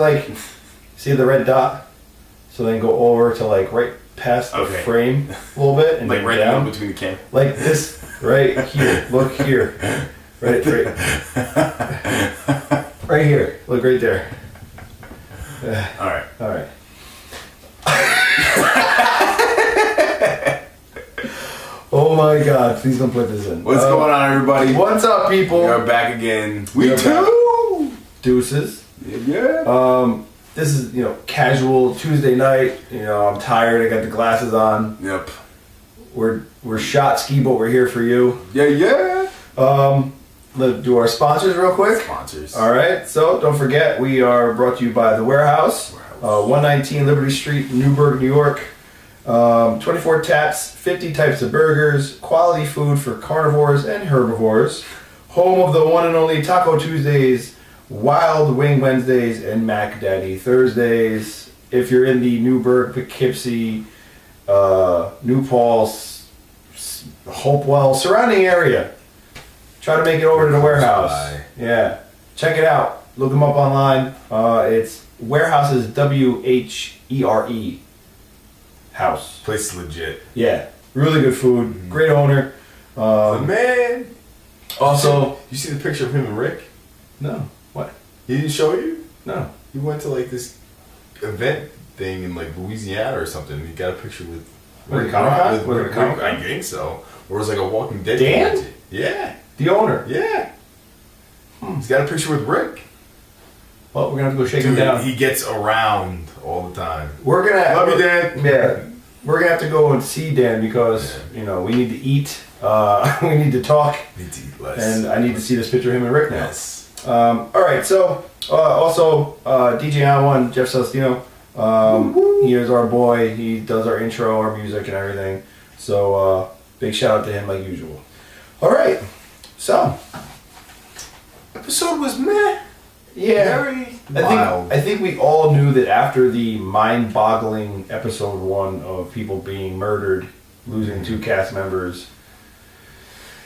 like, see the red dot? So then go over to like right past the frame a little bit and like right down between the camera. like this right here. Look here, right here. Look right there. All right. Oh my God! Please don't put this in. What's going on, everybody? What's up, people? We're back again. We too. Deuces. Yeah. This is, casual Tuesday night. I'm tired. I got the glasses on. Yep. We're shot ski, but we're here for you. Yeah. Let's do our sponsors real quick. Sponsors. All right. So don't forget, we are brought to you by The Warehouse, 119 Liberty Street, Newburgh, New York. 24 taps, 50 types of burgers, quality food for carnivores and herbivores. Home of the one and only Taco Tuesdays, Wild Wing Wednesdays, and Mac Daddy Thursdays. If you're in the Newburgh, Poughkeepsie, New Paltz, Hopewell surrounding area, try to make it over to The Warehouse. Yeah, check it out. Look them up online. It's Warehouses, WHERE. House. Place is legit. Yeah, really good food. Mm-hmm. Great owner. The man. Also, you see the picture of him and Rick? No. What? He didn't show you? No. He went to like this event thing in like Louisiana or something. He got a picture with Rick. I think so. Or it was like a Walking Dead. Dan? Yeah. The owner. Yeah. He's got a picture with Rick. Well, we're gonna have to go shake him down. He gets around all the time. Love you, Dan. Yeah. We're gonna have to go and see Dan because we need to eat. We need to talk. Need to eat less. And I need to see this picture of him and Rick now. Yes. All right. So also DJ on one, Jeff Celestino. He is our boy. He does our intro, our music, and everything. So big shout out to him like usual. All right. So episode was meh. Yeah, very wild. I think we all knew that after the mind-boggling episode 1 of people being murdered, losing 2 cast members,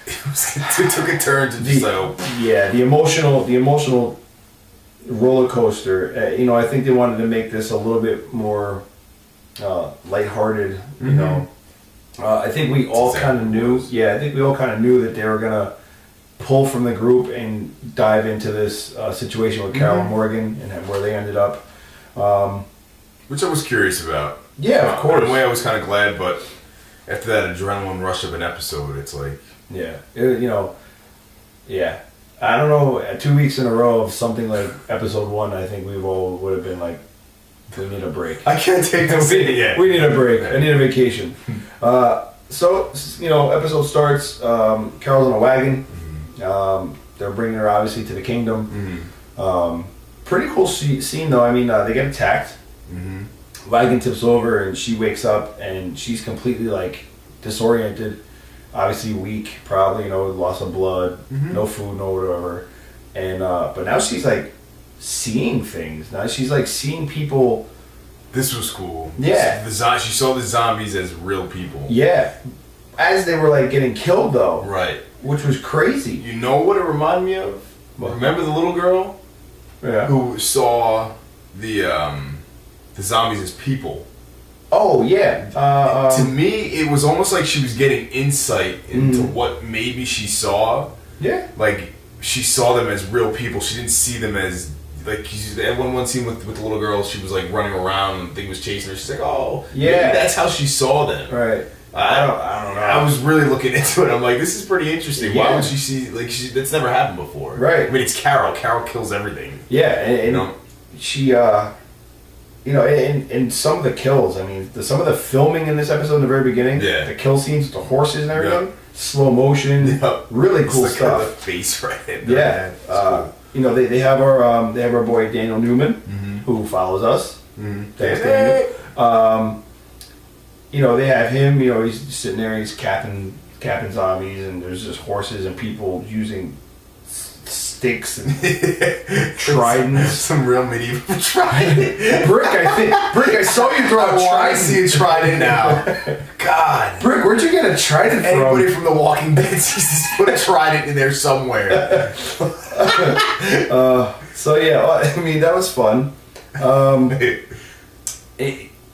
it took a turn to just the emotional roller coaster. I think they wanted to make this a little bit more lighthearted. I think we all kind of knew. Yeah, I think we all kind of knew that they were gonna pull from the group and dive into this situation with Carol and Morgan and where they ended up. Which I was curious about. Yeah, of course. In a way I was kind of glad, but after that adrenaline rush of an episode, it's like... Yeah. I don't know, 2 weeks in a row of something like episode 1, I think we all would have been like, we need a break. I can't take this yet. We need a break. I need a vacation. So, episode starts, Carol's on a wagon. They're bringing her obviously to the kingdom. Pretty cool scene though. I mean, they get attacked. Wagon tips over and she wakes up and she's completely like disoriented, obviously weak, probably loss of blood, no food, no whatever. And but now she's like seeing things. Now she's like seeing people. This was cool. Yeah, she saw the zombies as real people. Yeah, as they were like getting killed though. Right. Which was crazy. You know what it reminded me of? What? Remember the little girl? Yeah. Who saw the zombies as people? Oh yeah. To me, it was almost like she was getting insight into what maybe she saw. Yeah. Like she saw them as real people. She didn't see them as like one scene with the little girl. She was like running around and the thing was chasing her. She's like, oh yeah, maybe that's how she saw them. Right. I don't know. I was really looking into it. I'm like, this is pretty interesting. Yeah. Why would she see that's never happened before? Right. I mean, it's Carol. Carol kills everything. Yeah, and she, and some of the kills. I mean, some of the filming in this episode in the very beginning. Yeah. The kill scenes, the horses and everything, slow motion, really cool stuff. The face right in there. Yeah. Cool. They have our boy Daniel Newman, who follows us. Thanks, Daniel. They have him, he's sitting there, he's capping zombies, and there's just horses and people using sticks and tridents. Some real medieval trident. Brick, I saw you throw a trident. I see a trident now. God. Brick, where'd you get a trident from? Anybody from The Walking Dead just put a trident in there somewhere. So yeah, I mean, that was fun.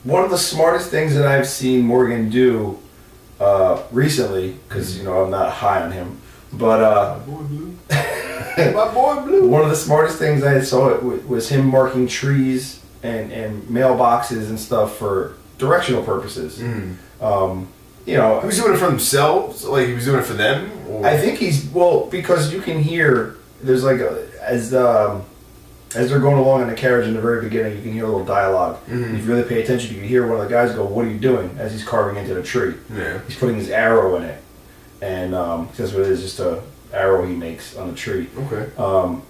One of the smartest things that I've seen Morgan do recently, because I'm not high on him, but my boy Blue. My boy Blue. One of the smartest things I saw was him marking trees and mailboxes and stuff for directional purposes. He was doing it for themselves, like he was doing it for them. Or? I think because you can hear there's like as they're going along in the carriage in the very beginning, you can hear a little dialogue. If you really pay attention, you can hear one of the guys go, "What are you doing?" as he's carving into the tree. Yeah. He's putting his arrow in it, and that's what it is, just a arrow he makes on the tree. Okay.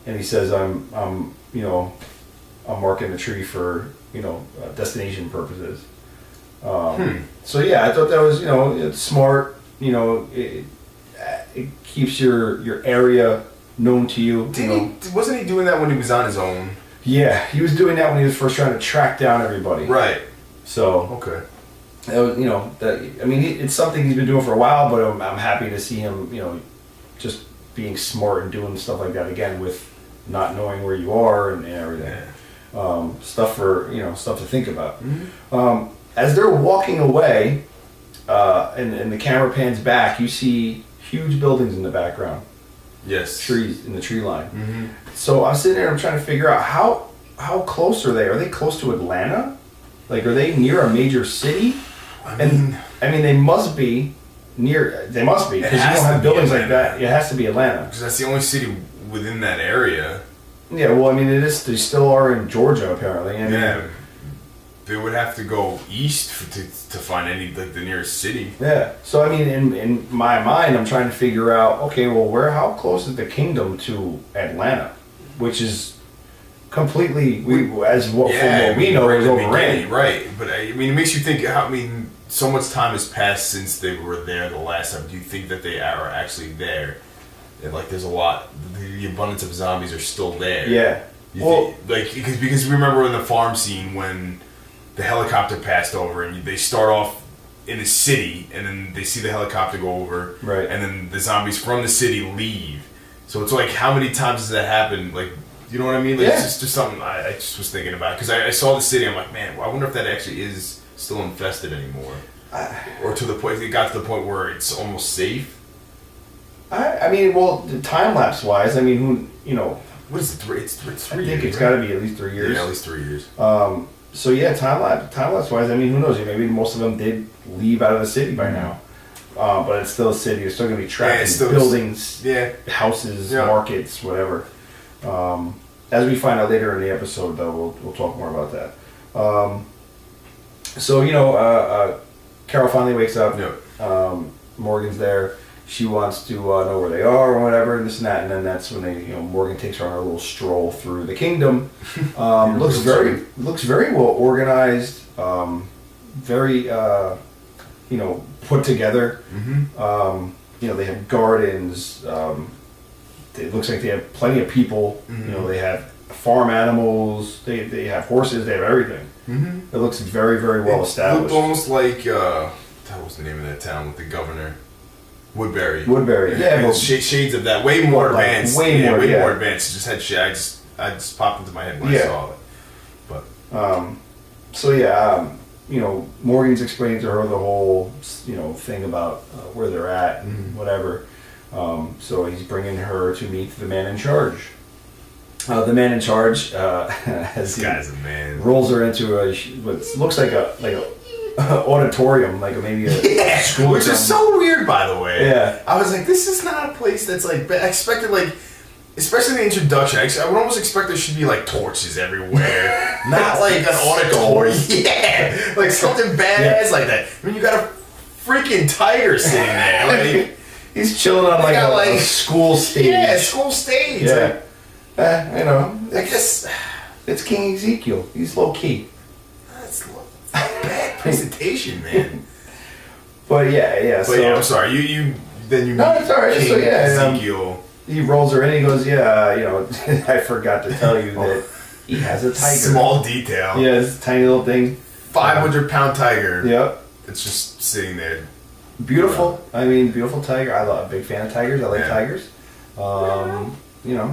And he says, "I'm marking the tree for destination purposes." So yeah, I thought that was it's smart. It keeps your area known to you. Wasn't he doing that when he was on his own? Yeah, he was doing that when he was first trying to track down everybody. Right. So okay. It's something he's been doing for a while, but I'm happy to see him just being smart and doing stuff like that again with not knowing where you are and everything. Yeah. Stuff to think about. As they're walking away, and the camera pans back, you see huge buildings in the background. Yes. Trees in the tree line. So I'm sitting there and I'm trying to figure out how close are they? Are they close to Atlanta? Like, are they near a major city? I mean, they must be near. They must be, because you don't have buildings like that. It has to be Atlanta, because that's the only city within that area. Yeah, well, it is. They still are in Georgia, apparently. They would have to go east to find the nearest city. Yeah. So in my mind, I'm trying to figure out. Okay, well, how close is the kingdom to Atlanta, which is completely from what we know is overran. Right, but it makes you think. So much time has passed since they were there the last time. Do you think that they are actually there? And there's a lot. The abundance of zombies are still there. Yeah. Because remember in the farm scene when the helicopter passed over and they start off in the city and then they see the helicopter go over, right? And then the zombies from the city leave. So it's how many times does that happen? You know what I mean? It's just something I just was thinking about, because I saw the city. I'm like, man, I wonder if that actually is still infested anymore, or to the point it got to the point where it's almost safe. The time lapse wise, what is it? It's 3 years. I think it's got to be at least 3 years. Yeah, at least 3 years. So yeah, time lapse wise, who knows? Maybe most of them did leave out of the city by now, but it's still a city. It's still gonna be trapped in buildings, houses, markets, whatever. As we find out later in the episode, though, we'll talk more about that. Carol finally wakes up. Yep. Morgan's there. She wants to know where they are or whatever, and this and that, and then that's when Morgan takes her on a little stroll through the kingdom. Looks very well organized, very put together. They have gardens. It looks like they have plenty of people. They have farm animals. They have horses. They have everything. It looks very, very well established. It looked almost like what was the name of that town with the governor? Woodbury. Yeah. Shades of that. Way more advanced. Way more advanced. It just had shit. I just popped into my head when I saw it. But Morgan's explaining to her the whole thing about where they're at and whatever. So he's bringing her to meet the man in charge. The man in charge, as this guy's a man, rolls her into what looks like a auditorium, maybe a school, which is so weird, by the way. Yeah, I was like, this is not a place that's I expected especially the introduction. I would almost expect there should be torches everywhere, not an auditorium. Yeah, something badass like that. You got a freaking tiger sitting there. He's chilling on a school stage. Yeah, school stage. Yeah. I guess it's King Ezekiel. He's low key. That's bad presentation, man. But yeah. I'm sorry. You No, it's alright. King Ezekiel. He rolls her in. He goes, I forgot to tell you that he has a tiger. Small detail. Yeah, it's a tiny little thing. 500-pound tiger. Yep. It's just sitting there. Beautiful. Beautiful tiger. I'm a big fan of tigers. I like tigers.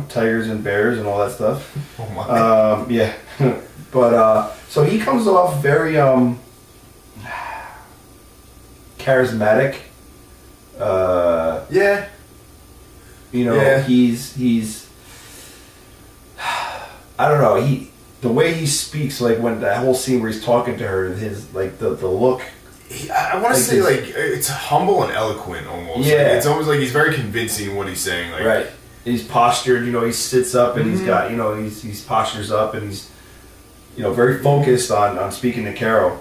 tigers and bears and all that stuff. Oh my. Yeah. But so he comes off very charismatic. Yeah. He's I don't know, the way he speaks, like when that whole scene where he's talking to her, his like the look. I want to say like it's humble and eloquent almost. Yeah. Like, it's almost like he's very convincing in what he's saying. Like, right. He's postured, he sits up and he's got, he's postures up and he's, very focused on speaking to Carol.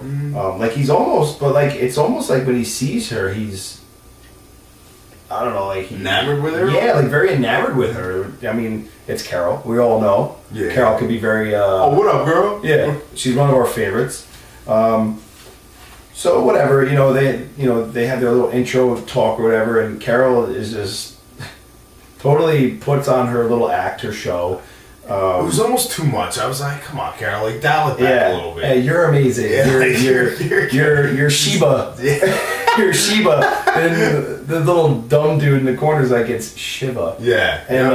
Like he's almost, but like it's almost like when he sees her, he's, I don't know, like enamored with her. Yeah, like very enamored with her. I mean, it's Carol. We all know. Yeah. Carol can be very. Oh, what up, girl? Yeah, she's one of our favorites. So whatever, they have their little intro talk or whatever, and Carol is just totally puts on her little act, her show. It was almost too much. I was like, "Come on, Carol, like dial it back a little bit." Hey, you're amazing. Yeah. You're Sheba. Yeah. You're Sheba. And the little dumb dude in the corner is like, it's Shiva. Yeah. And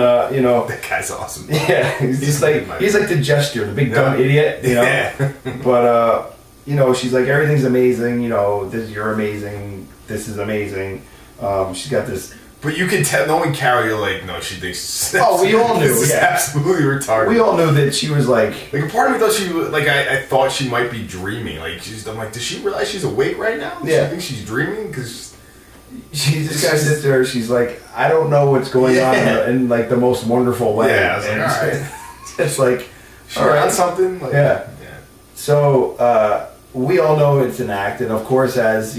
that guy's awesome. Yeah, he's like the gesture, the big dumb idiot. Yeah. But she's like, everything's amazing. You're amazing. This is amazing. She's got this. But you can tell, knowing Carol, you're like, no, she thinks. We all knew. This is absolutely retarded. We all knew that she was like a part of me thought she was like, I thought she might be dreaming. Like, I'm like, does she realize she's awake right now? Does she think she's dreaming? Because she just kind of sits there. She's like, I don't know what's going on in like the most wonderful way. Yeah, I was like, all right. It's like, she on something. Like, yeah. So we all know it's an act, and of course, as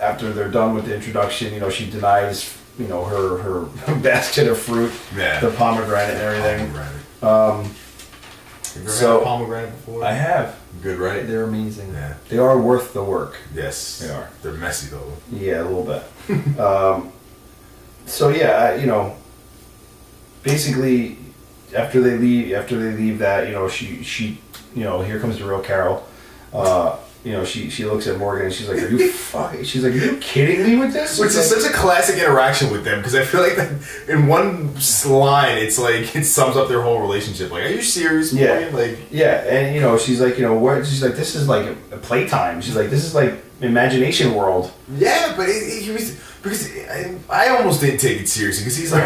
after they're done with the introduction, she denies, her basket of fruit, the pomegranate and everything. Have you ever had a pomegranate before? I have. Good, right? They're amazing. Yeah. They are worth the work. Yes. They are. They're messy though. Yeah, a little bit. So yeah, basically, after they leave that, she here comes the real Carol. She looks at Morgan and she's like, "Are you fucking?" She's like, "Are you kidding me with this?" Which is such a classic interaction with them because I feel like that in one line, it's like it sums up their whole relationship. Like, are you serious, Morgan? And she's like, what? She's like, this is like a playtime. She's like, this is like imagination world. Yeah, but he was because I almost didn't take it seriously because he's like,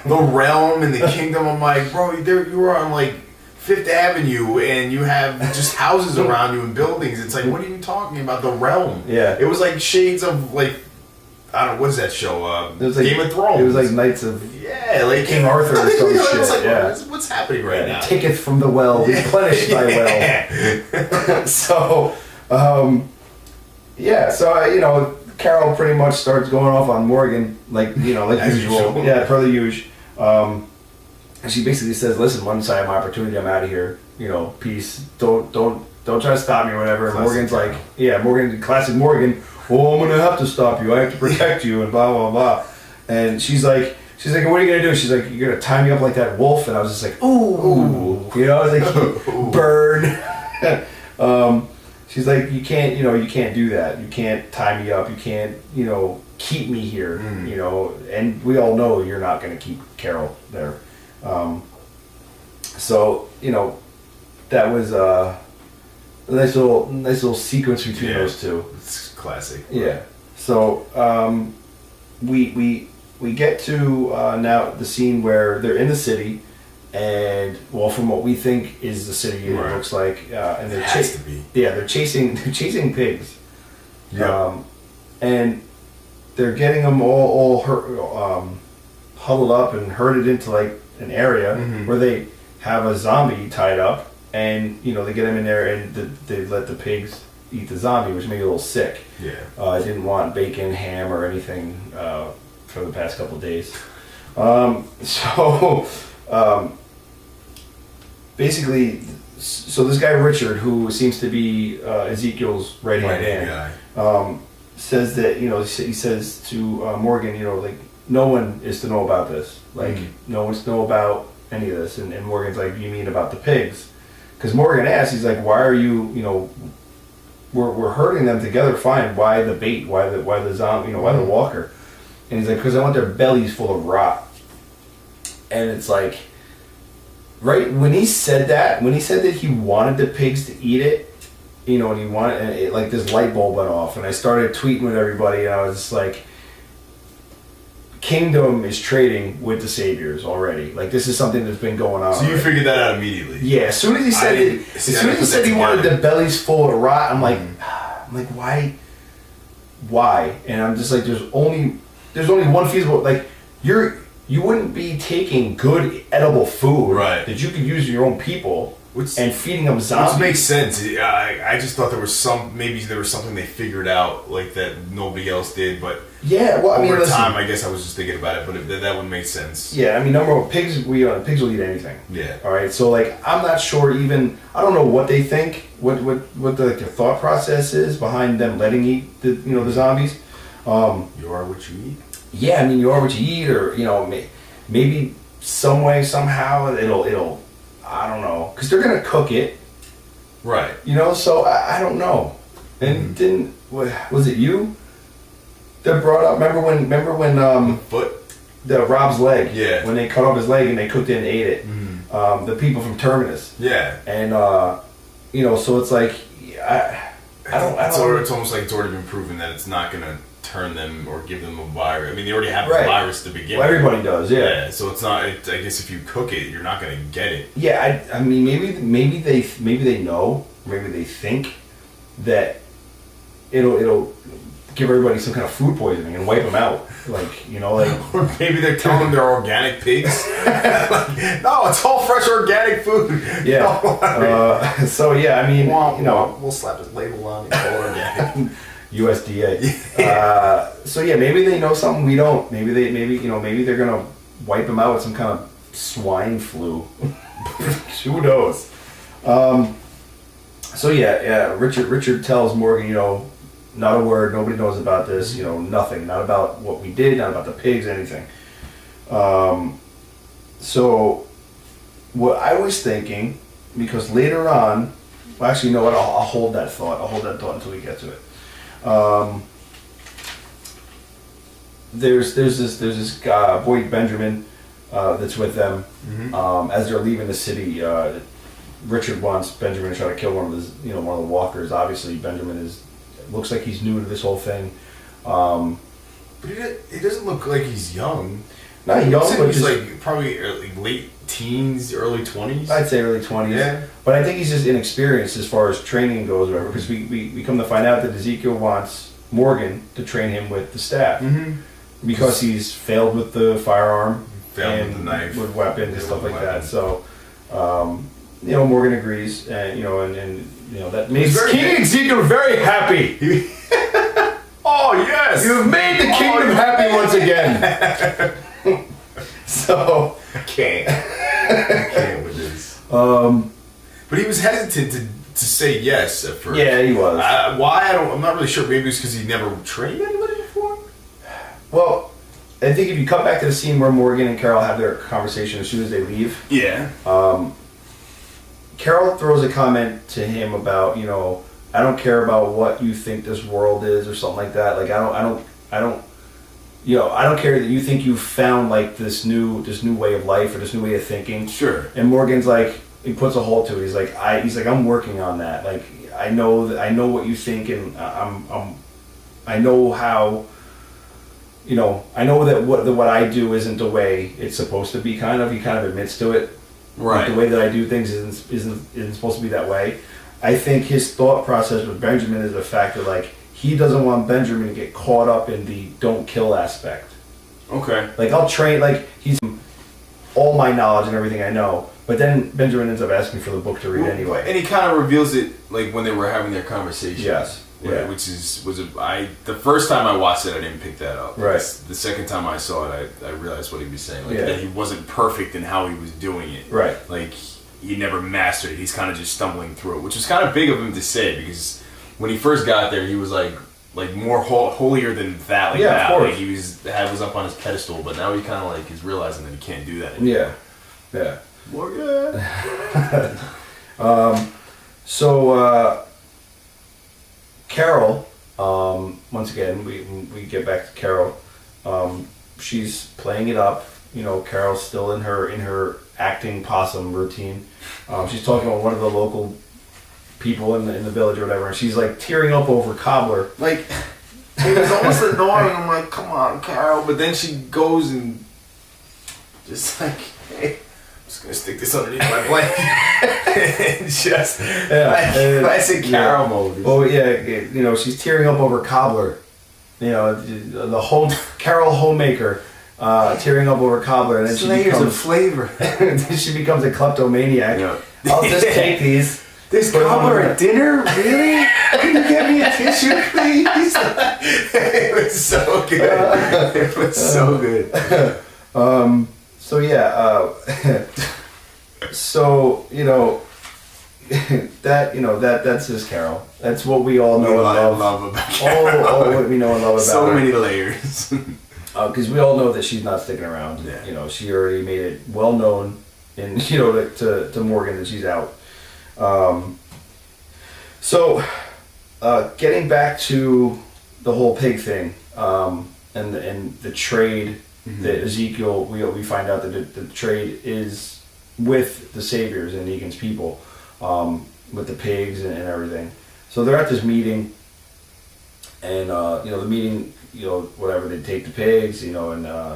the realm and the kingdom. I'm like, bro, you were on like Fifth Avenue and you have just houses around you and buildings. It's like, what are you talking about? The realm. Yeah. It was like shades of like, I don't know, what is that show? It was like, Game of Thrones. It was like Knights of like King Arthur or some shit. Like, what's happening right now? Taketh from the well, replenished thy well. So, so Carol pretty much starts going off on Morgan, like usual. Yeah, per the usual. And she basically says, "Listen, once I have my opportunity, I'm out of here. Peace. Don't try to stop me or whatever." And Morgan's like, Morgan, classic Morgan. "Oh, I'm gonna have to stop you. I have to protect you," and blah blah blah. And she's like, "What are you gonna do?" She's like, "You're gonna tie me up like that wolf." And I was just like, "Ooh," I was like, "Burn." She's like, "You can't, you can't do that. You can't tie me up. You can't, keep me here. And we all know you're not gonna keep Carol there." That was a nice little sequence between those two. It's classic. Yeah. So we get to now the scene where they're in the city, and from what we think is the city, it looks like, and they're they're chasing pigs. Yeah. And they're getting them all huddled up and herded into like an area where they have a zombie tied up, and they get him in there, and they let the pigs eat the zombie, which made me a little sick. Yeah. I didn't want bacon, ham, or anything for the past couple of days. Basically, this guy Richard, who seems to be Ezekiel's right-hand man, says that he says to Morgan, like, no one is to know about this. Like, no one's to know about any of this. And Morgan's like, you mean about the pigs? Because Morgan asks, he's like, why are you, we're herding them together, fine. Why the bait? Why the zombie? Why the walker? And he's like, because I want their bellies full of rot. And it's like, right when he said that he wanted the pigs to eat it, and he wanted, and it, like this light bulb went off, and I started tweeting with everybody, and I was just like, Kingdom is trading with the Saviors already. Like, this is something that's been going on. So you figured that out immediately? Yeah, as soon as he said he wanted the bellies full of rot, I'm like, why? And I'm just like, there's only one feasible, like, you wouldn't be taking good edible food that you could use in your own people and feeding them zombies. Which makes sense. I just thought there was something they figured out, like, that nobody else did, but yeah, well, I mean, over time, I guess I was just thinking about it, but that would make sense. Yeah, I mean, number one, pigs will eat anything. Yeah. All right, so like, I'm not sure even, I don't know what they think, what the thought process is behind them letting eat the zombies. You are what you eat. Yeah, I mean, you are what you eat, or maybe some way, somehow it'll I don't know, because they're gonna cook it, right? So I don't know. And was it you that brought up? Remember when foot, the Rob's leg? Yeah. When they cut off his leg and they cooked it and ate it. Mm-hmm. The people from Terminus. Yeah. And so it's like I don't. It's almost like it's already been proven that it's not gonna turn them or give them a virus. I mean, they already have the virus to begin with. Well, everybody does, yeah. So it's not. I guess if you cook it, you're not going to get it. Yeah, I mean, maybe they know, maybe they think that it'll give everybody some kind of food poisoning and wipe them out, or maybe they're telling them they're organic pigs. No, it's all fresh organic food. Yeah. So yeah, I mean, we'll slap this label on it. It's all organic. USDA. So yeah, maybe they know something we don't. Maybe they're gonna wipe them out with some kind of swine flu. Who knows? So yeah. Richard tells Morgan, not a word. Nobody knows about this. Nothing. Not about what we did. Not about the pigs. Anything. So what I was thinking, because later on, well, actually, you know what? I'll hold that thought. I'll hold that thought until we get to it. There's this guy, boy Benjamin, that's with them. Mm-hmm. As they're leaving the city, Richard wants Benjamin to try to kill one of the walkers. Obviously, Benjamin looks like he's new to this whole thing. But he doesn't look like he's young. Not young, but he's like probably late teens, early 20s. I'd say early 20s. Yeah. But I think he's just inexperienced as far as training goes, or whatever. Because we come to find out that Ezekiel wants Morgan to train him with the staff, because he's failed with the firearm, with the knife, with weapons and stuff like that. So, Morgan agrees, and that makes King Ezekiel very happy. Oh yes! You've made the kingdom happy once again. So I can't with this. But he was hesitant to say yes at first. Yeah, he was. Why? I'm not really sure. Maybe it's because he never trained anybody before. Well, I think if you come back to the scene where Morgan and Carol have their conversation as soon as they leave. Yeah. Carol throws a comment to him about, I don't care about what you think this world is or something like that. Like I don't care that you think you've found like this new way of life or this new way of thinking. Sure. And Morgan's like, he puts a halt to it. He's like I'm working on that. Like I know what you think, and I know how. I know that what I do isn't the way it's supposed to be. He kind of admits to it. Right. Like the way that I do things isn't supposed to be that way. I think his thought process with Benjamin is the fact that like he doesn't want Benjamin to get caught up in the don't kill aspect. Okay. Like I'll train, like he's all my knowledge and everything I know, but then Benjamin ends up asking for the book to read anyway. And he kind of reveals it like when they were having their conversation. Yes. Yeah. The first time I watched it, I didn't pick that up. Right. The second time I saw it, I realized what he was saying. Like that he wasn't perfect in how he was doing it. Right. Like he never mastered it. He's kind of just stumbling through it, which was kind of big of him to say because when he first got there, he was like more holier than that. Like that. Of course. Like he was up on his pedestal, but now he kind of like is realizing that he can't do that anymore. Yeah. Morgan. So Carol, once again, we get back to Carol. She's playing it up Carol's still in her acting possum routine. She's talking about one of the local people in the village or whatever, and she's like tearing up over Cobbler. Like, it was almost annoying. I'm like, come on, Carol. But then she goes and just like, hey, I'm just gonna stick this underneath my blanket. And just classic Carol mode. Well, yeah, she's tearing up over Cobbler. The whole Carol homemaker tearing up over Cobbler, and then she becomes a flavor. Then she becomes a kleptomaniac. Yeah. I'll just take these. There's cobbler at dinner? Really? Can you get me a tissue, please? It was so good. It was so good. That's just Carol. That's what we all know and love about Carol. All what we know and love about so her. Many layers. Because we all know that she's not sticking around. Yeah. She already made it well known, and to Morgan that she's out. Getting back to the whole pig thing, and the trade that Ezekiel, we find out that the trade is with the Saviors and Negan's people, with the pigs and everything. So they're at this meeting, and the meeting, whatever, they take the pigs, and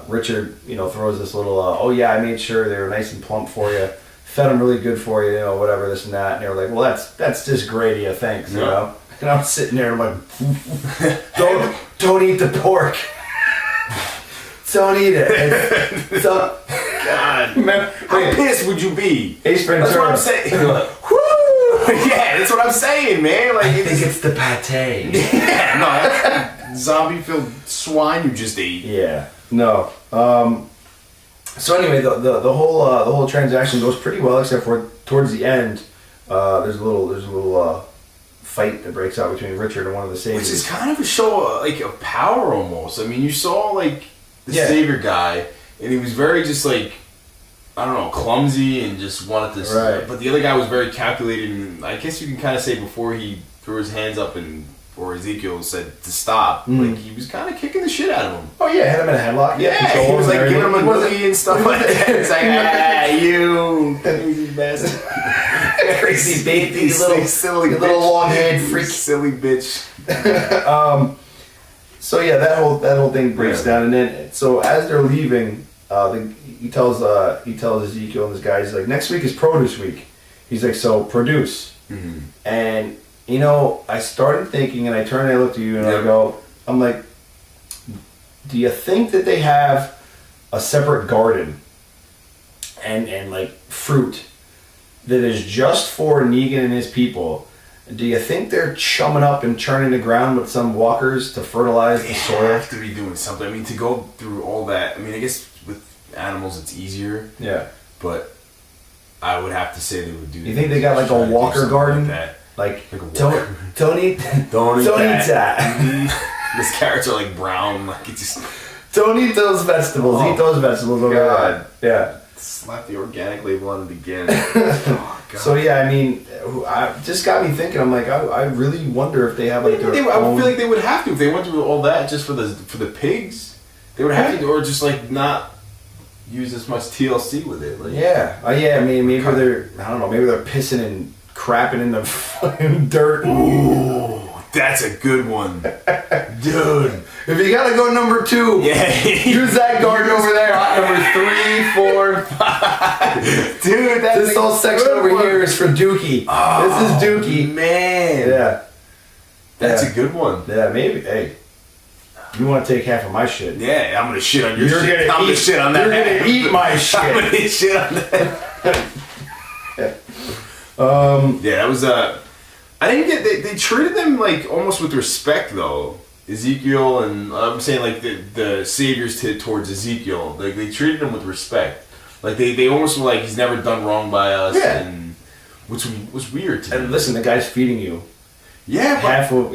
Richard, throws this little, I made sure they were nice and plump for you. Fed them really good for you, whatever, this and that. And they were like, well, that's just great of you, thanks, And I'm sitting there, I'm like, don't eat the pork. Don't eat it. God. Man, how pissed would you be? Ace Ventura. That's what I'm saying. Woo! Yeah, that's what I'm saying, man. Like, I think it's the pate. Yeah, no, that's zombie-filled swine you just ate. Yeah, no. So anyway, the whole transaction goes pretty well, except for towards the end, there's a little fight that breaks out between Richard and one of the Saviors. Which is kind of a show of power almost. I mean, you saw the Savior guy, and he was very just clumsy and just wanted to. Right. But the other guy was very calculated, and I guess you can kind of say before he threw his hands up or Ezekiel said to stop, he was kind of kicking the shit out of him. Oh yeah, had him in a headlock. Yeah, he was giving him a noogie and stuff like that. It's like, you crazy bastard, crazy baby, you silly little long-haired freak, silly bitch. So yeah, that whole thing breaks down, and then so as they're leaving, he tells Ezekiel and this guy, he's like, next week is produce week. He's like, so produce, and. I started thinking, and I turned and I looked at you, and I'm like, do you think that they have a separate garden and like fruit that is just for Negan and his people? Do you think they're chumming up and churning the ground with some walkers to fertilize the soil? They have to be doing something. I mean, to go through all that, I mean, I guess with animals it's easier. Yeah. But I would have to say they would do. You think they got like a walker garden? Like don't eat that. These carrots are like brown. Like it just don't eat those vegetables. Eat those vegetables over there. Yeah. Slap the organic label on it again. Oh, God. So yeah, I mean, I just got me thinking. I'm like, I really wonder if they have like. I feel like they would have to if they went through all that just for the pigs. They would have to, or just like not use as much TLC with it. Like, yeah. I mean, maybe they're pissing and crapping in the fucking dirt. Ooh, that's a good one, dude. If you gotta go number 2, use that garden over there. Number 3, 4, 5. Dude, this whole section over here is for Dookie. Oh, this is Dookie, man. Yeah, that's a good one. Yeah, maybe. Hey, you want to take half of my shit? Yeah, I'm gonna shit on your shit. I'm gonna shit on that. You're gonna eat my shit. I'm gonna eat shit on that. Yeah, that was I didn't get. They treated them like almost with respect though. Ezekiel and I'm saying like the saviors towards Ezekiel, like they treated him with respect. Like they almost were like he's never done wrong by us, and which was weird to me. And listen, the guy's feeding you. Yeah, half of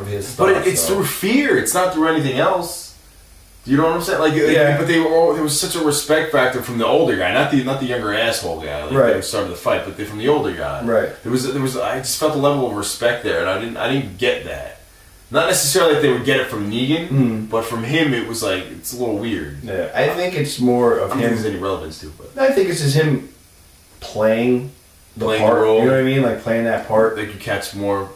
his stuff. But it's through fear. It's not through anything else. You know what I'm saying? But there was such a respect factor from the older guy, not the younger asshole guy. Right. That started the fight, but from the older guy. Right. There was. I just felt a level of respect there, and I didn't get that. Not necessarily that they would get it from Negan, but from him it was like, it's a little weird. Yeah, I think it's more of I don't him. think there's any relevance to it, but I think it's just him playing the part. role. You know what I mean? Like playing that part. They could catch more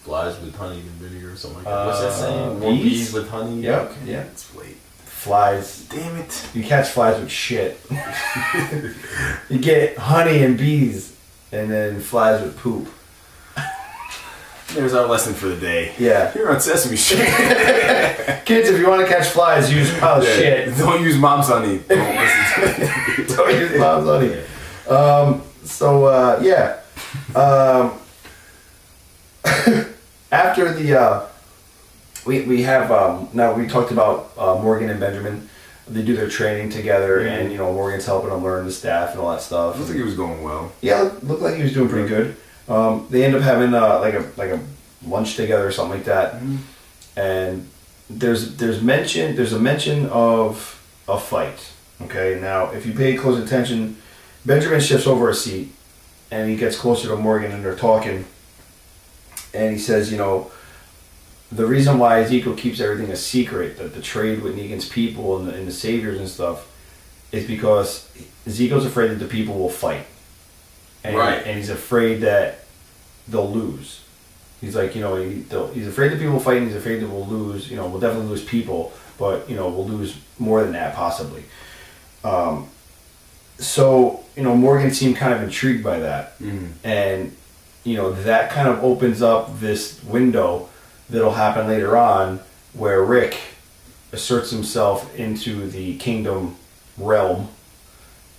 flies with honey than vinegar or something like that. What's that saying? More bees? bees with honey? Yep, Okay. yeah. It's late. Flies. Damn it. You catch flies with shit. You get honey and bees, and then flies with poop. There's our lesson for the day. Yeah. Here on Sesame Street. Kids, if you want to catch flies, use a pile of shit. Don't use mom's honey. Don't listen to it. Don't use mom's honey. Yeah. After the we have now we talked about Morgan and Benjamin. They do their training together, and you know Morgan's helping them learn the staff and all that stuff. I don't think it was going well. Yeah, looked like he was doing pretty good. They end up having like a lunch together or something like that, and there's a mention of a fight. Okay, now if you pay close attention, Benjamin shifts over a seat, and he gets closer to Morgan, and they're talking, and he says, you know, the reason why Ezekiel keeps everything a secret, that the trade with Negan's people and the saviors and stuff, is because Ezekiel's afraid that the people will fight. And, and he's afraid that they'll lose. He's like, you know, he's afraid that people will fight, and he's afraid that we'll lose. You know, we'll definitely lose people, but, you know, we'll lose more than that, possibly. So, you know, Morgan seemed kind of intrigued by that. And, you know, that kind of opens up this window that'll happen later on where Rick asserts himself into the kingdom realm.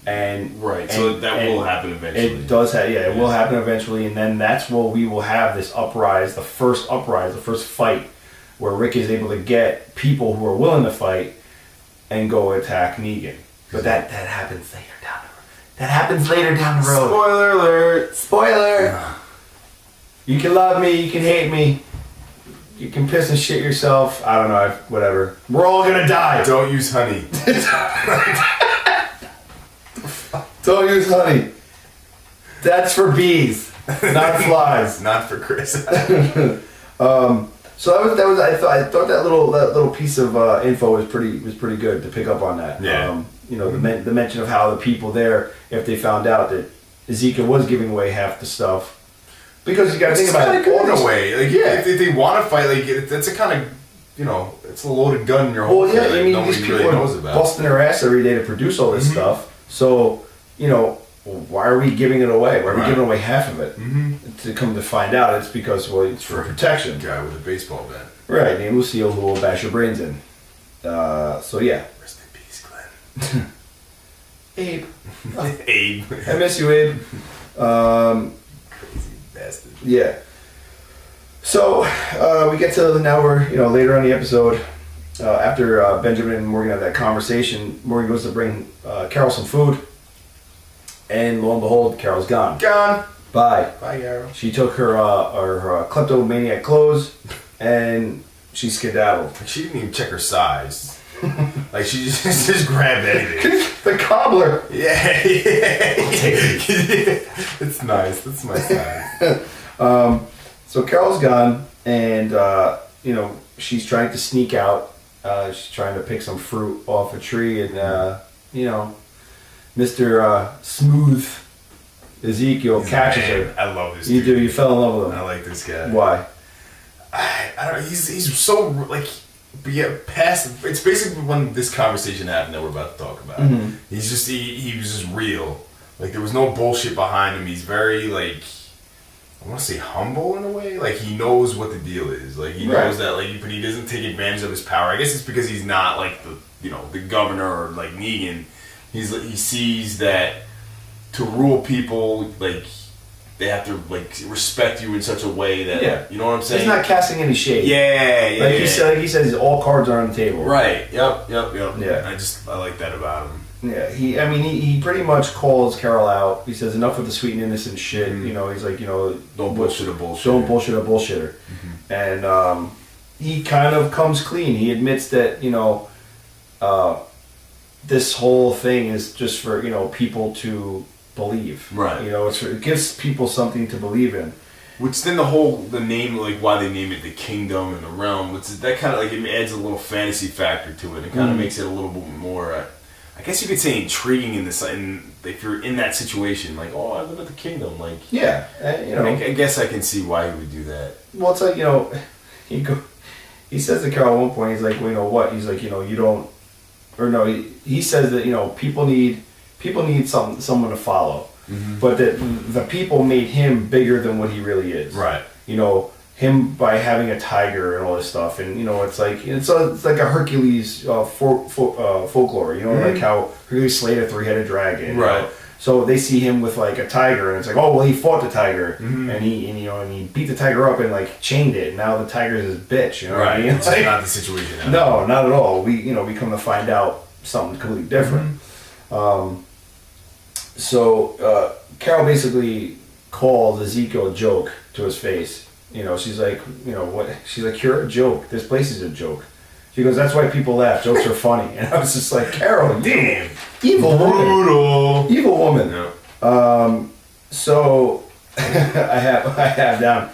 And so that will happen eventually. It does have, it will happen eventually, and then that's where we will have this the first fight, where Rick is able to get people who are willing to fight and go attack Negan. But that happens later down the road. That happens later down the road. Spoiler alert! Spoiler! You can love me, you can hate me, you can piss and shit yourself. I don't know, whatever. We're all gonna die. Don't use honey. Don't use honey. That's for bees, not flies. Not for Chris. So that was I thought that little piece of info was pretty good to pick up on that. Yeah. You know, the mention of how the people there, if they found out that Ezekiel was giving away half the stuff, because you got to think about it. In a way, like if they want to fight, like that's a kind of, you know, it's a loaded gun in your home. Well, yeah, I mean, nobody these people really are knows about. busting their ass every day to produce all this stuff. So, you know, why are we giving it away? Why are we giving away half of it? To come to find out, it's because, well, it's for protection. Guy with a baseball bat. Right, named Lucille, who will bash your brains in. So, yeah. Rest in peace, Glenn. Abe. Abe. I miss you, Abe. Crazy bastard. Yeah. So, we get to now we're, you know, later on in the episode, after Benjamin and Morgan have that conversation, Morgan goes to bring Carol some food, and lo and behold, Carol's gone. Gone. Bye. Bye, Carol. She took her kleptomaniac clothes, and she skedaddled. She didn't even check her size. Like she just grabbed anything. The cobbler. Yeah. It's nice. That's my size. So Carol's gone, and you know, she's trying to sneak out. She's trying to pick some fruit off a tree, and you know, Mr. Smooth Ezekiel catches her. I love this. You dude. do. You fell in love with him. I like this guy. Why? I don't know. He's so like. But yeah, past. It's basically when this conversation happened that we're about to talk about. He's just he was just real. Like there was no bullshit behind him. He's very like. I want to say humble in a way. Like he knows what the deal is. Like he knows that. Like but he doesn't take advantage of his power. I guess it's because he's not like the governor or like Negan. He sees that to rule people like they have to like respect you in such a way that you know what I'm saying. He's not casting any shade. Yeah. He says, all cards are on the table. Right. Yep. Yeah. I like that about him. Yeah, he pretty much calls Carol out. He says, enough with the sweet and innocent shit. You know, he's like, you know, don't bullshit a bullshitter. Don't bullshit a bullshitter. And he kind of comes clean. He admits that, you know, this whole thing is just for, you know, people to believe. Right. You know, it gives people something to believe in. Which then the name, like why they name it the kingdom and the realm, that kind of like it adds a little fantasy factor to it. It kind of makes it a little bit more, I guess you could say, intriguing in this. And if you're in that situation, like, oh, I live at the kingdom, like yeah, I guess I can see why he would do that. Well, it's like he says to Carol at one point, he's like, well, you know what? He's like, you don't, or no, he says that people need someone to follow. Mm-hmm. But that the people made him bigger than what he really is. Right. Him by having a tiger and all this stuff, and it's like a Hercules folklore. Like how Hercules slayed a 3-headed dragon. Right. So they see him with like a tiger, and it's like, oh well, he fought the tiger, and he beat the tiger up and like chained it. And now the tiger's his bitch. You know what I mean? It's not the situation. No, not at all. We come to find out something completely different. Mm-hmm. So Carol basically called Ezekiel a joke to his face. She's like, what? She's like, you're a joke. This place is a joke. She goes, that's why people laugh. Jokes are funny. And I was just like, Carol, damn, evil woman. Evil woman. Yeah. So I have down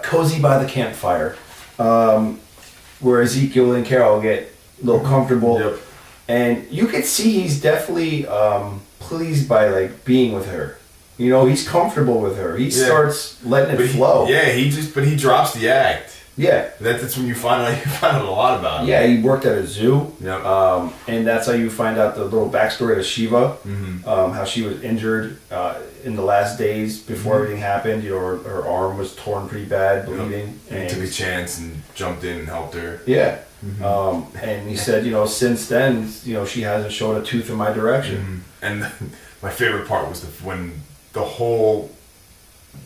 cozy by the campfire, where Ezekiel and Carol get a little comfortable. Yep. And you could see he's definitely pleased by like being with her. He's comfortable with her. He starts letting it flow. He drops the act. Yeah. That's when you find out a lot about him. Yeah, he worked at a zoo. Yep. And that's how you find out the little backstory to Shiva. Mm-hmm. How she was injured in the last days before everything happened. Her arm was torn pretty bad, bleeding. And he took a chance and jumped in and helped her. Yeah. Mm-hmm. And he said, since then, she hasn't shown a tooth in my direction. Mm-hmm. And my favorite part was when the whole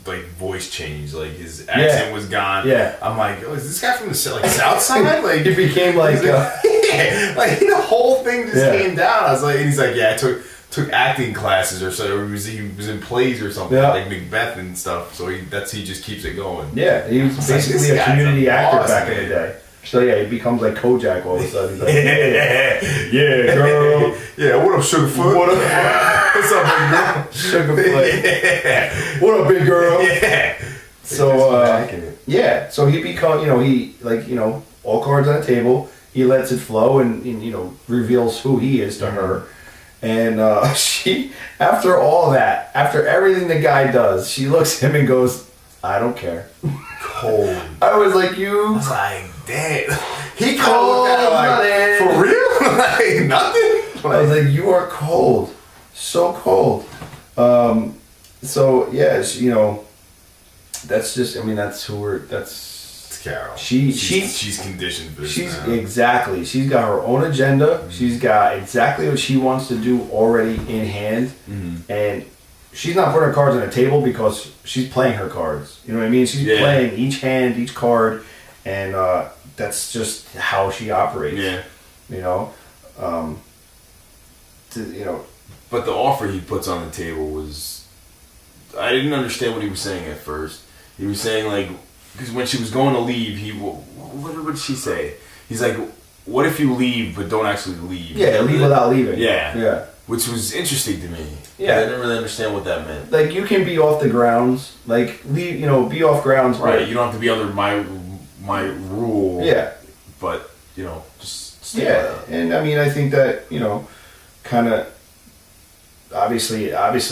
voice changed, like his accent was gone. Yeah, I'm like, oh, is this guy from the south side? Like it became like the whole thing just came down. I was like, and he's like, yeah, I took acting classes or so. Or he was in plays or something like Macbeth and stuff. So he just keeps it going. Yeah, he was basically a community actor back in the day. So he becomes like Kojak all of a sudden. He's like, yeah, girl. Yeah, what up, Sugarfoot? What up? What's up, big girl? Sugarfoot. Yeah. What up, big girl? Yeah. So, so he becomes, all cards on the table. He lets it flow and reveals who he is to her. And she, after all that, after everything the guy does, she looks at him and goes, I don't care. Cold. I was like, I was like, damn. He called that like, for real? Like, nothing? I was like, you are cold. So cold. So, yeah, that's just, that's who that's Carol. She's conditioned for this. Exactly. She's got her own agenda. Mm-hmm. She's got exactly what she wants to do already in hand. Mm-hmm. And she's not putting her cards on the table because she's playing her cards. You know what I mean? She's playing each hand, each card, and that's just how she operates. Yeah. But the offer he puts on the table was, I didn't understand what he was saying at first. He was saying like, because when she was going to leave, what did she say? He's like, what if you leave but don't actually leave? Yeah, leave without leaving. Yeah. Yeah. Which was interesting to me. Yeah. I didn't really understand what that meant. Like, you can be off the grounds. Like, leave, be off grounds. Right. You don't have to be under my rule. Yeah. But, just stay around. And I think that, kind of, obviously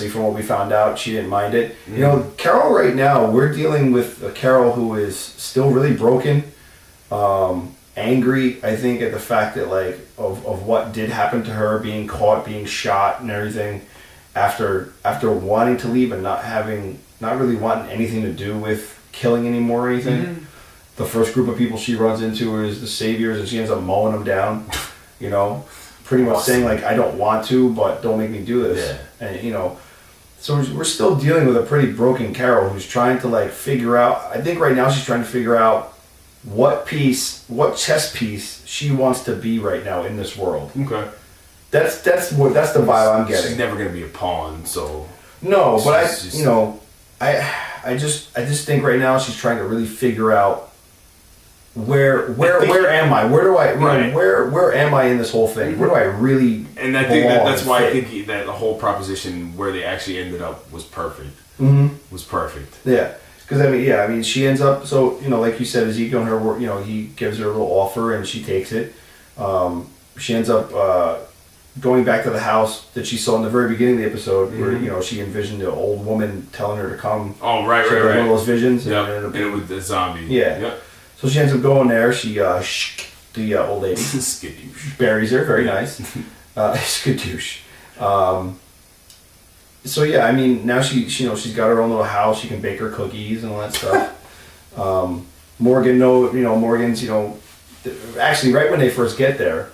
from what we found out, she didn't mind it. Mm-hmm. Carol right now, we're dealing with a Carol who is still really broken. Angry, I think, at the fact that of what did happen to her, being caught, being shot, and everything, after wanting to leave and not really wanting anything to do with killing anymore or anything. Mm-hmm. The first group of people she runs into is the saviors, and she ends up mowing them down. Pretty much saying like, I don't want to, but don't make me do this. Yeah. And so we're still dealing with a pretty broken Carol who's trying to figure out. I think right now she's trying to figure out what chess piece she wants to be right now in this world. Okay. That's the vibe I'm getting. She's never gonna be a pawn, so. No, but I just think right now she's trying to really figure out where am I? Where do I where am I in this whole thing? Where do I really? And I think that's why I think that the whole proposition where they actually ended up was perfect. Mm-hmm. Was perfect. Yeah. Because I mean, she ends up. So like you said, Ezekiel and her, he gives her a little offer and she takes it. She ends up going back to the house that she saw in the very beginning of the episode, where she envisioned the old woman telling her to come. Oh, right. One of those visions. Yeah, and it was the zombie. Yeah. Yep. So she ends up going there. She the old lady skadoosh buries her. Very nice. Skadoosh. So yeah, I mean, now she's got her own little house. She can bake her cookies and all that stuff. Morgan's actually right when they first get there,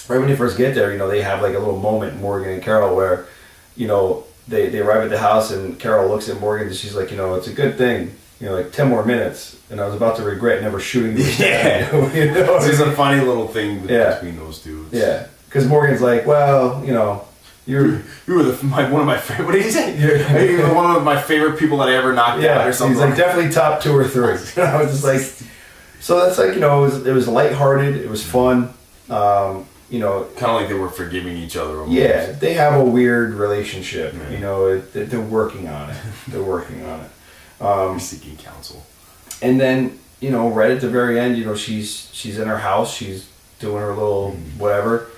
they have like a little moment, Morgan and Carol, where they arrive at the house and Carol looks at Morgan and she's like, it's a good thing, like 10 more minutes and I was about to regret never shooting these. Yeah. There's a funny little thing between those dudes. Yeah, because Morgan's like, well, you were one of my favorite. What did he say? You were one of my favorite people that I ever knocked out, or something. He's like definitely top 2 or 3. And I was just like, so that's like it was lighthearted. It was fun. Kind of like they were forgiving each other. Almost. Yeah, they have a weird relationship. Yeah. They're working on it. They're working on it. Seeking counsel. And then right at the very end, she's in her house. She's doing her little whatever.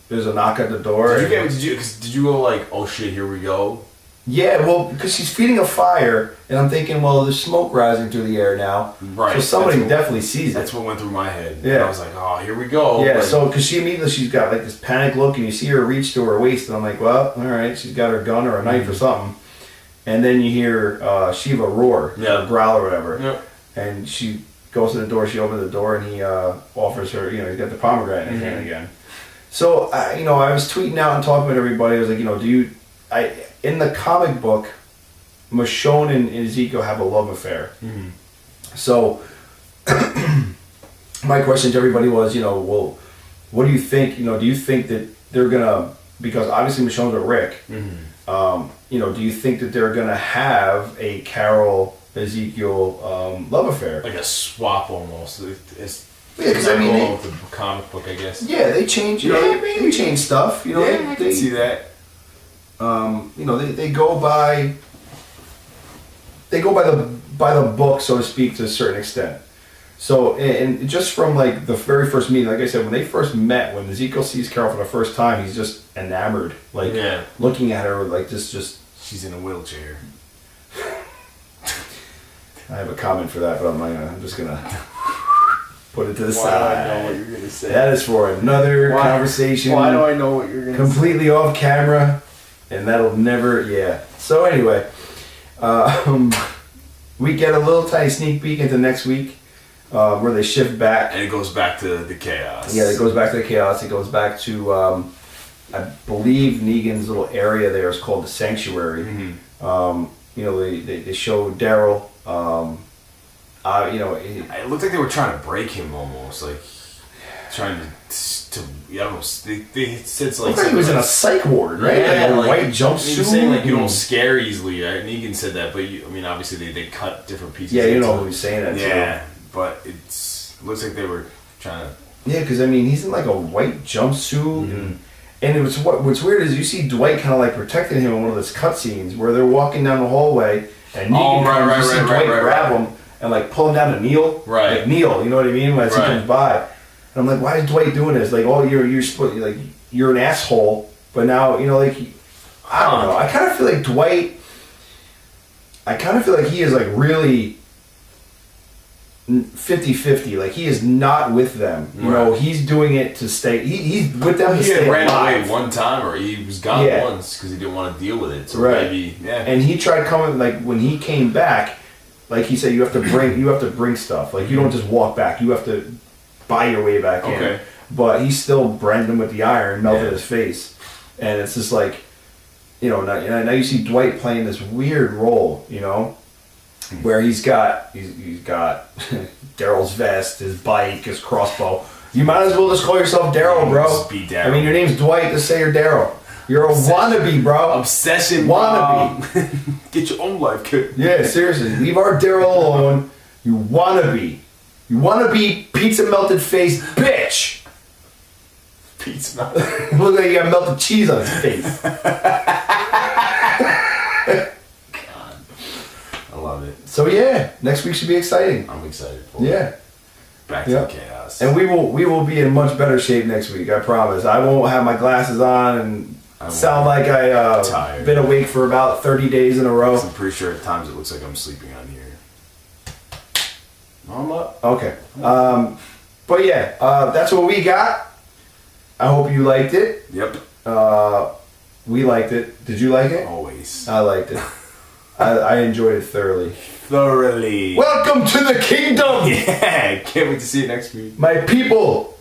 There's a knock at the door. Did you go like, oh shit, here we go? Yeah, well, because she's feeding a fire, and I'm thinking, well, there's smoke rising through the air now. Right. So somebody definitely sees it. That's what went through my head. Yeah. And I was like, oh, here we go. Yeah, so, because she's got like this panic look, and you see her reach to her waist, and I'm like, well, all right, she's got her gun or a knife or something. And then you hear Shiva roar, or growl or whatever. Yep. And she goes to the door, she opens the door, and he offers her, he's got the pomegranate in his hand again. So, I was tweeting out and talking with everybody. I was like, in the comic book, Michonne and Ezekiel have a love affair. Mm-hmm. So, my question to everybody was, well, what do you think? Do you think that they're gonna, because obviously Michonne's with Rick, do you think that they're gonna have a Carol Ezekiel love affair? Like a swap almost. It's because with the comic book, I guess. Yeah, they change. They change stuff. I can see that. They go by the book, so to speak, to a certain extent. So, and just from like the very first meeting, like I said, when they first met, when Ezekiel sees Carol for the first time, he's just enamored, looking at her like this. Just she's in a wheelchair. I have a comment for that, but I'm just gonna put it to the side. Why do I know what you're gonna say? That is for another conversation. Why do I know what you're gonna say? Completely off camera, and that'll never. Yeah. So anyway, we get a little tiny sneak peek into next week, where they shift back, and it goes back to the chaos. Yeah, it goes back to the chaos. It goes back to, I believe Negan's little area there is called the Sanctuary. Mm-hmm. They show Daryl. It looked like they were trying to break him almost, like trying to they said like he was in a psych ward, right? Yeah, like a white jumpsuit. He was saying like you don't scare easily. Right? Negan said that, but obviously they cut different pieces. Yeah, you know who's saying that. Yeah, too. But it looks like they were trying to. Yeah, because he's in like a white jumpsuit, and it was what's weird is you see Dwight kind of like protecting him in one of those cutscenes where they're walking down the hallway and Negan comes, Dwight grab him and like pull him down to kneel, like kneel. You know what I mean? As he comes by. And I'm like, why is Dwight doing this? Like, you're an asshole, but now, I don't know. I kind of feel like Dwight, he is like really 50-50. Like, he is not with them. You know, he's doing it to stay, he's with them to stay ran alive. Away one time, or he was gone once because he didn't want to deal with it. So maybe, And he tried coming, like, when he came back, like he said, you have to bring stuff. Like, you don't just walk back. You have to buy your way back in. But he still branded him with the iron, melted his face. And it's just like, now you see Dwight playing this weird role, where he's got Daryl's vest, his bike, his crossbow. You might as well just call yourself Daryl, bro. Be Daryl. I mean, your name's Dwight, just say you're Daryl. You're a wannabe, bro. Obsession, wannabe. Get your own life, kid. Yeah, seriously. Leave our Daryl alone. You wannabe. You wannabe pizza melted face bitch. Pizza melted. Look like you got melted cheese on his face. God. So yeah, next week should be exciting. I'm excited for it. Yeah. Back to the chaos. And we will be in much better shape next week, I promise. I won't have my glasses on and sound like I been awake for about 30 days in a row. I'm pretty sure at times it looks like I'm sleeping on here. No, I'm up. Okay. But yeah, that's what we got. I hope you liked it. Yep. We liked it. Did you like it? Always. I liked it. I enjoyed it thoroughly. Thoroughly. Welcome to the kingdom! Yeah, can't wait to see you next week. My people!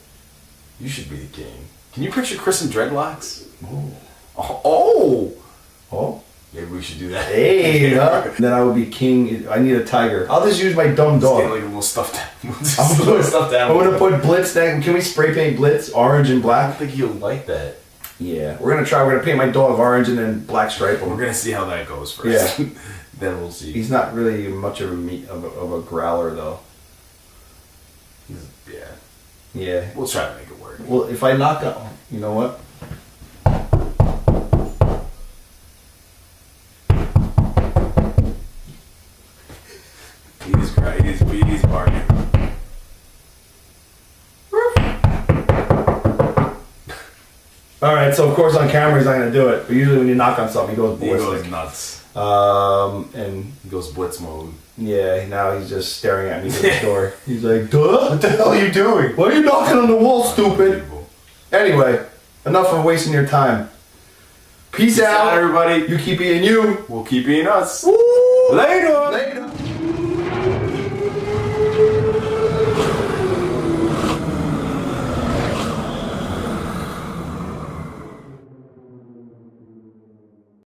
You should be the king. Can you picture Chris in dreadlocks? Oh! Maybe we should do that. Hey, huh? Then I would be king. I need a tiger. I'll just use my dumb Let's dog. get like a little stuffed animal. I'm gonna put Blitz next. Can we spray paint Blitz orange and I black? don't think he'll like that. Yeah, we're gonna try. We're gonna paint my dog orange and then black stripe him. We're gonna see how that goes first. Yeah. Then we'll see. He's not really much of a growler though. Yeah. Yeah. We'll try to make it work. Well, if I knock out, you know what? He's barking. All right, so of course on camera he's not gonna do it, but usually when you knock on something, he goes ballistic. He goes nuts. And he goes blitz mode. Yeah, now he's just staring at me through the door. He's like, "Duh, What the hell are you doing? why are you knocking on the wall, stupid?" Anyway, enough of wasting your time. Peace out, everybody. You keep being you. We'll keep being us. Woo! Later. Later.